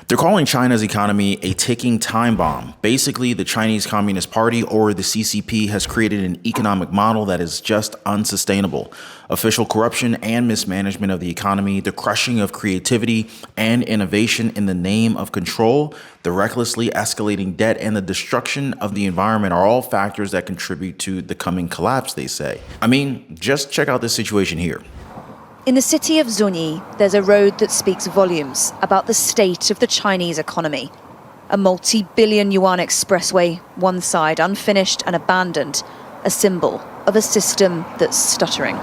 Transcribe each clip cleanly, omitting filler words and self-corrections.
They're calling China's economy a ticking time bomb. Basically, the Chinese Communist Party, or the CCP, has created an economic model that is just unsustainable. Official corruption and mismanagement of the economy, the crushing of creativity and innovation in the name of control, the recklessly escalating debt, and the destruction of the environment are all factors that contribute to the coming collapse, they say. I mean, just check out this situation here. In the city of Zunyi, there's a road that speaks volumes about the state of the Chinese economy. A multi-billion yuan expressway, one side unfinished and abandoned, a symbol of a system that's stuttering.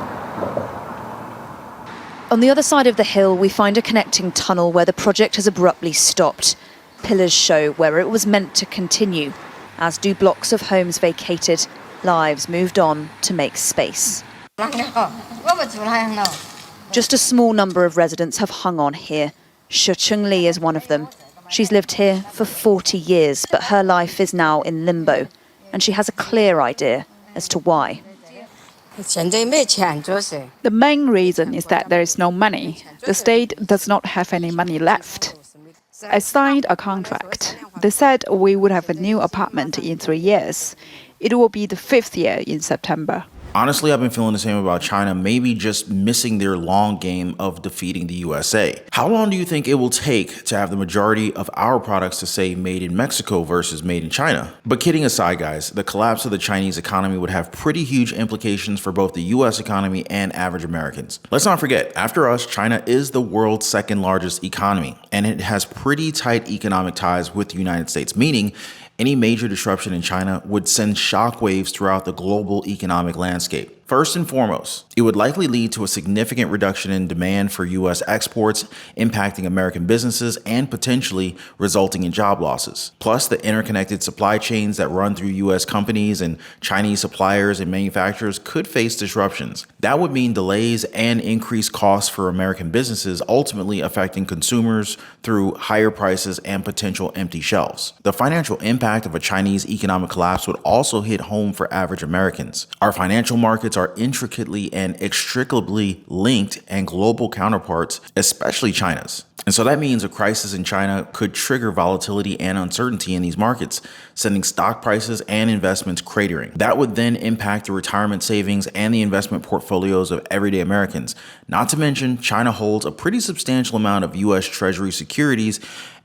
On the other side of the hill, we find a connecting tunnel where the project has abruptly stopped. Pillars show where it was meant to continue, as do blocks of homes vacated, lives moved on to make space. Just a small number of residents have hung on here. Shi Chengli is one of them. She's lived here for 40 years, but her life is now in limbo, and she has a clear idea as to why. The main reason is that there is no money. The state does not have any money left. I signed a contract. They said we would have a new apartment in 3 years. It will be the 5th year in September. Honestly, I've been feeling the same about China, maybe just missing their long game of defeating the USA. How long do you think it will take to have the majority of our products to say made in Mexico versus made in China? But kidding aside, guys, the collapse of the Chinese economy would have pretty huge implications for both the US economy and average Americans. Let's not forget, after us, China is the world's second largest economy, and it has pretty tight economic ties with the United States, meaning any major disruption in China would send shockwaves throughout the global economic landscape. First and foremost, it would likely lead to a significant reduction in demand for U.S. exports, impacting American businesses and potentially resulting in job losses. Plus, the interconnected supply chains that run through U.S. companies and Chinese suppliers and manufacturers could face disruptions. That would mean delays and increased costs for American businesses, ultimately affecting consumers through higher prices and potential empty shelves. The financial impact of a Chinese economic collapse would also hit home for average Americans. Our financial markets are intricately and inextricably linked, and global counterparts, especially China's. And so that means a crisis in China could trigger volatility and uncertainty in these markets, sending stock prices and investments cratering. That would then impact the retirement savings and the investment portfolios of everyday Americans. Not to mention, China holds a pretty substantial amount of U.S. Treasury securities,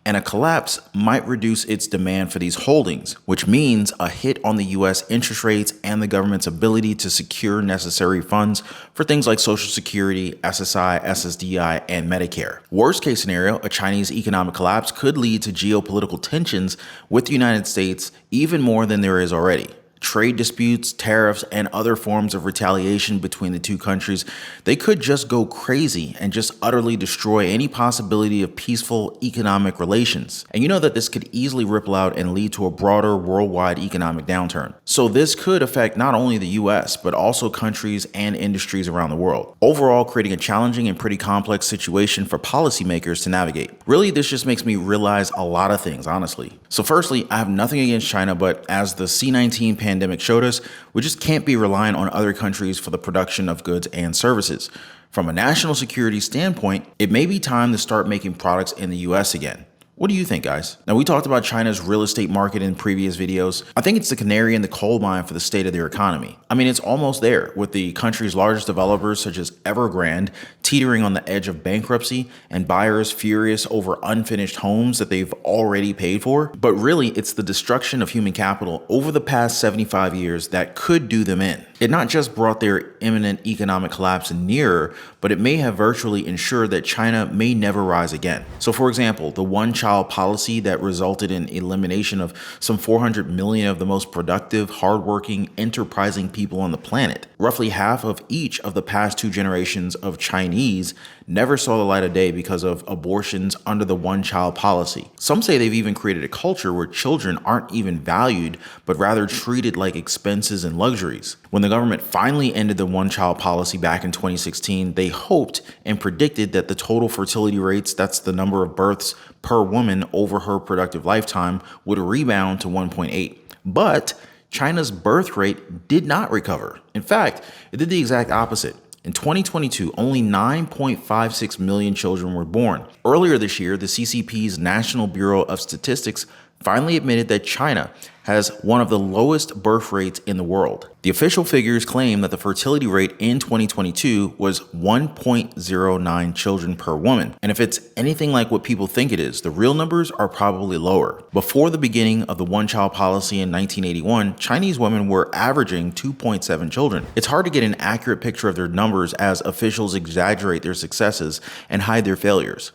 and a collapse might reduce its demand for these holdings, which means a hit on the U.S. interest rates and the government's ability to secure necessary funds for things like Social Security, SSI, SSDI, and Medicare. Worst case scenario, a Chinese economic collapse could lead to geopolitical tensions with the United States, even more than there is already. Trade disputes, tariffs, and other forms of retaliation between the two countries, they could just go crazy and just utterly destroy any possibility of peaceful economic relations. And you know that this could easily ripple out and lead to a broader worldwide economic downturn. So this could affect not only the US, but also countries and industries around the world, overall creating a challenging and pretty complex situation for policymakers to navigate. Really, this just makes me realize a lot of things, honestly. So firstly, I have nothing against China, but as the C-19 pandemic showed us, we just can't be reliant on other countries for the production of goods and services. From a national security standpoint, it may be time to start making products in the US again. What do you think, guys? Now, we talked about China's real estate market in previous videos. I think it's the canary in the coal mine for the state of their economy. I mean, it's almost there, with the country's largest developers such as Evergrande teetering on the edge of bankruptcy and buyers furious over unfinished homes that they've already paid for. But really, it's the destruction of human capital over the past 75 years that could do them in. It not just brought their imminent economic collapse nearer, but it may have virtually ensured that China may never rise again. So for example, the one-child policy that resulted in elimination of some 400 million of the most productive, hardworking, enterprising people on the planet. Roughly half of each of the past 2 generations of Chinese never saw the light of day because of abortions under the one-child policy. Some say they've even created a culture where children aren't even valued, but rather treated like expenses and luxuries. When the government finally ended the one-child policy back in 2016, they hoped and predicted that the total fertility rates, that's the number of births per woman over her productive lifetime, would rebound to 1.8. But China's birth rate did not recover. In fact, it did the exact opposite. In 2022, only 9.56 million children were born. Earlier this year, the CCP's National Bureau of Statistics finally admitted that China has one of the lowest birth rates in the world. The official figures claim that the fertility rate in 2022 was 1.09 children per woman. And if it's anything like what people think it is, the real numbers are probably lower. Before the beginning of the one-child policy in 1981, Chinese women were averaging 2.7 children. It's hard to get an accurate picture of their numbers as officials exaggerate their successes and hide their failures.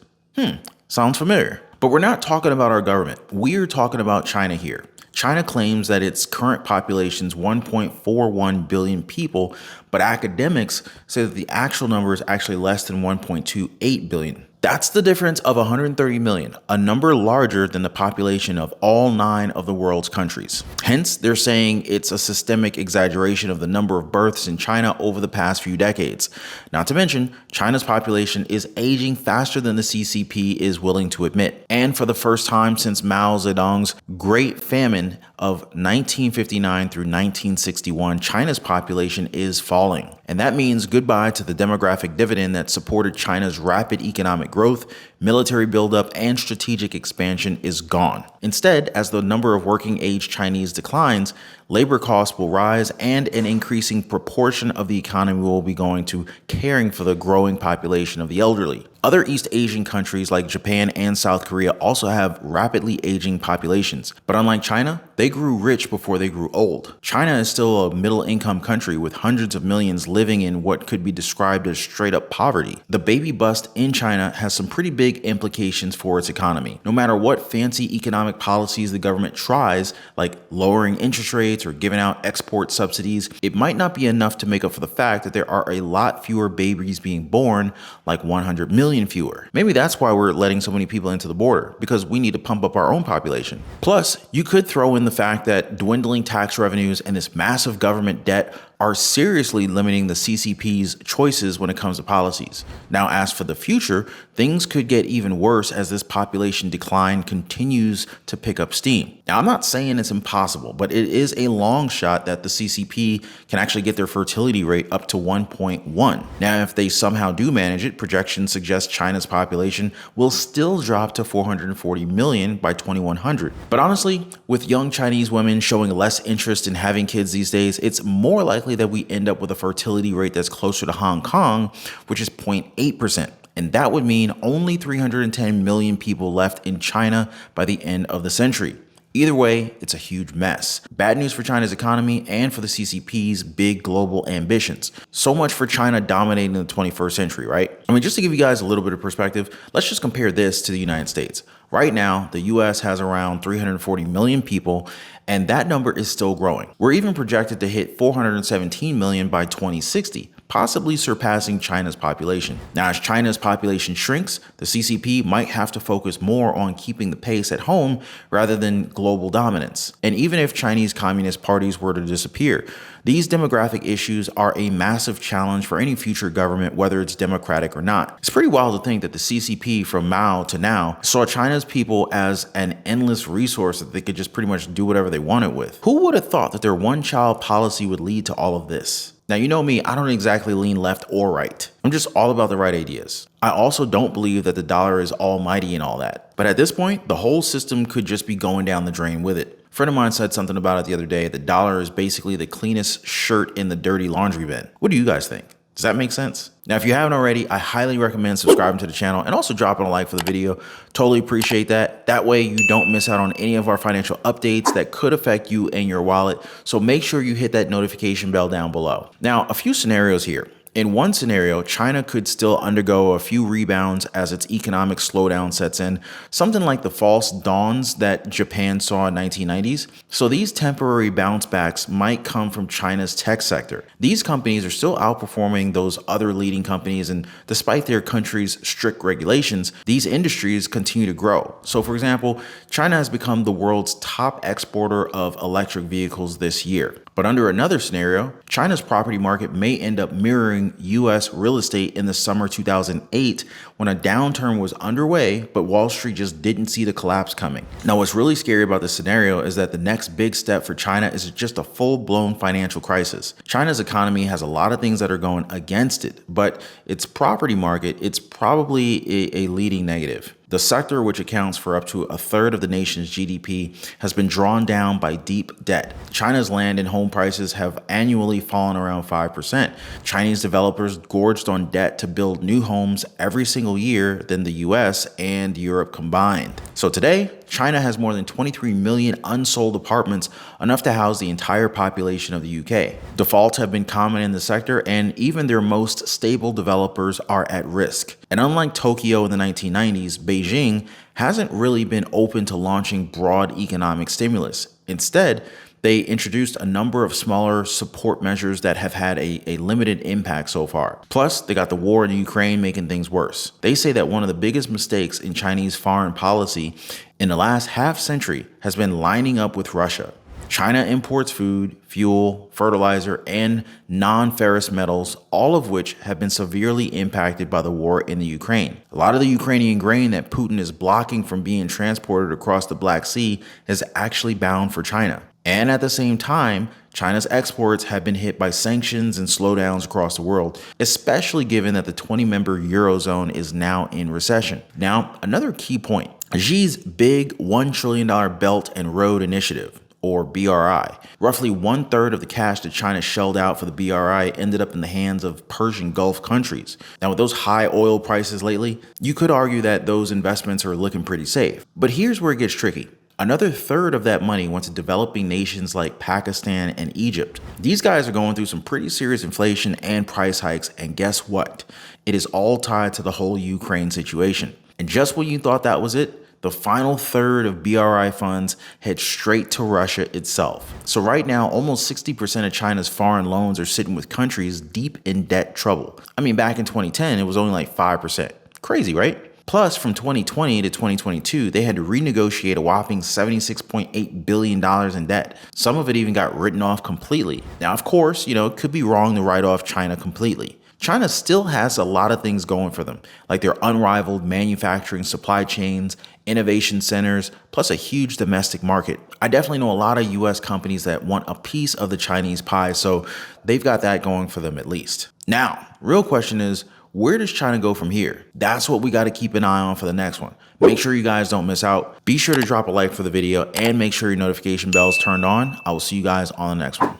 Sounds familiar. But we're not talking about our government. We're talking about China here. China claims that its current population is 1.41 billion people, but academics say that the actual number is actually less than 1.28 billion. That's the difference of 130 million, a number larger than the population of all 9 of the world's countries. Hence, they're saying it's a systemic exaggeration of the number of births in China over the past few decades. Not to mention, China's population is aging faster than the CCP is willing to admit. And for the first time since Mao Zedong's Great Famine of 1959 through 1961, China's population is falling. And that means goodbye to the demographic dividend that supported China's rapid economic growth, military buildup, and strategic expansion is gone. Instead, as the number of working age Chinese declines, labor costs will rise and an increasing proportion of the economy will be going to caring for the growing population of the elderly. Other East Asian countries like Japan and South Korea also have rapidly aging populations. But unlike China, they grew rich before they grew old. China is still a middle-income country with hundreds of millions living in what could be described as straight-up poverty. The baby bust in China has some pretty big implications for its economy. No matter what fancy economic policies the government tries, like lowering interest rates or giving out export subsidies, it might not be enough to make up for the fact that there are a lot fewer babies being born, like 100 million fewer. Maybe that's why we're letting so many people into the border, because we need to pump up our own population. Plus, you could throw in the fact that dwindling tax revenues and this massive government debt are seriously limiting the CCP's choices when it comes to policies. Now, as for the future, things could get even worse as this population decline continues to pick up steam. Now, I'm not saying it's impossible, but it is a long shot that the CCP can actually get their fertility rate up to 1.1. Now, if they somehow do manage it, projections suggest China's population will still drop to 440 million by 2100. But honestly, with young Chinese women showing less interest in having kids these days, it's more likely that we end up with a fertility rate that's closer to Hong Kong, which is 0.8%. And that would mean only 310 million people left in China by the end of the century. Either way, it's a huge mess. Bad news for China's economy and for the CCP's big global ambitions. So much for China dominating the 21st century, right? I mean, just to give you guys a little bit of perspective, let's just compare this to the United States. Right now, the US has around 340 million people, and that number is still growing. We're even projected to hit 417 million by 2060. Possibly surpassing China's population. Now, as China's population shrinks, the CCP might have to focus more on keeping the pace at home rather than global dominance. And even if Chinese communist parties were to disappear, these demographic issues are a massive challenge for any future government, whether it's democratic or not. It's pretty wild to think that the CCP from Mao to now saw China's people as an endless resource that they could just pretty much do whatever they wanted with. Who would have thought that their one-child policy would lead to all of this? Now, you know me, I don't exactly lean left or right. I'm just all about the right ideas. I also don't believe that the dollar is almighty and all that. But at this point, the whole system could just be going down the drain with it. A friend of mine said something about it the other day. The dollar is basically the cleanest shirt in the dirty laundry bin. What do you guys think? Does that make sense? Now, if you haven't already, I highly recommend subscribing to the channel and also dropping a like for the video. Totally appreciate that. That way you don't miss out on any of our financial updates that could affect you and your wallet. So make sure you hit that notification bell down below. Now, a few scenarios here. In one scenario, China could still undergo a few rebounds as its economic slowdown sets in, something like the false dawns that Japan saw in 1990s. So these temporary bounce backs might come from China's tech sector. These companies are still outperforming those other leading companies, and despite their country's strict regulations, these industries continue to grow. So for example, China has become the world's top exporter of electric vehicles this year. But under another scenario, China's property market may end up mirroring entering US real estate in the summer 2008 when a downturn was underway, but Wall Street just didn't see the collapse coming. Now, what's really scary about this scenario is that the next big step for China is just a full-blown financial crisis. China's economy has a lot of things that are going against it, but its property market, it's probably a leading negative. The sector, which accounts for up to a third of the nation's GDP, has been drawn down by deep debt. China's land and home prices have annually fallen around 5%. Chinese developers gorged on debt to build new homes every single year than the US and Europe combined. So today, China has more than 23 million unsold apartments, enough to house the entire population of the UK. Defaults have been common in the sector, and even their most stable developers are at risk. And unlike Tokyo in the 1990s, Beijing hasn't really been open to launching broad economic stimulus. Instead, they introduced a number of smaller support measures that have had a limited impact so far. Plus, they got the war in Ukraine making things worse. They say that one of the biggest mistakes in Chinese foreign policy in the last half century has been lining up with Russia. China imports food, fuel, fertilizer, and non-ferrous metals, all of which have been severely impacted by the war in the Ukraine. A lot of the Ukrainian grain that Putin is blocking from being transported across the Black Sea is actually bound for China. And at the same time, China's exports have been hit by sanctions and slowdowns across the world, especially given that the 20-member Eurozone is now in recession. Now, another key point, Xi's big $1 trillion Belt and Road Initiative, or BRI. Roughly 1/3 of the cash that China shelled out for the BRI ended up in the hands of Persian Gulf countries. Now, with those high oil prices lately, you could argue that those investments are looking pretty safe. But here's where it gets tricky. Another third of that money went to developing nations like Pakistan and Egypt. These guys are going through some pretty serious inflation and price hikes, and guess what? It is all tied to the whole Ukraine situation. And just when you thought that was it, the final third of BRI funds head straight to Russia itself. So right now, almost 60% of China's foreign loans are sitting with countries deep in debt trouble. I mean, back in 2010, it was only like 5%. Crazy, right? Plus, from 2020 to 2022, they had to renegotiate a whopping $76.8 billion in debt. Some of it even got written off completely. Now, of course, it could be wrong to write off China completely. China still has a lot of things going for them, like their unrivaled manufacturing supply chains, innovation centers, plus a huge domestic market. I definitely know a lot of US companies that want a piece of the Chinese pie, so they've got that going for them at least. Now, real question is, where does China go from here? That's what we got to keep an eye on for the next one. Make sure you guys don't miss out. Be sure to drop a like for the video and make sure your notification bell is turned on. I will see you guys on the next one.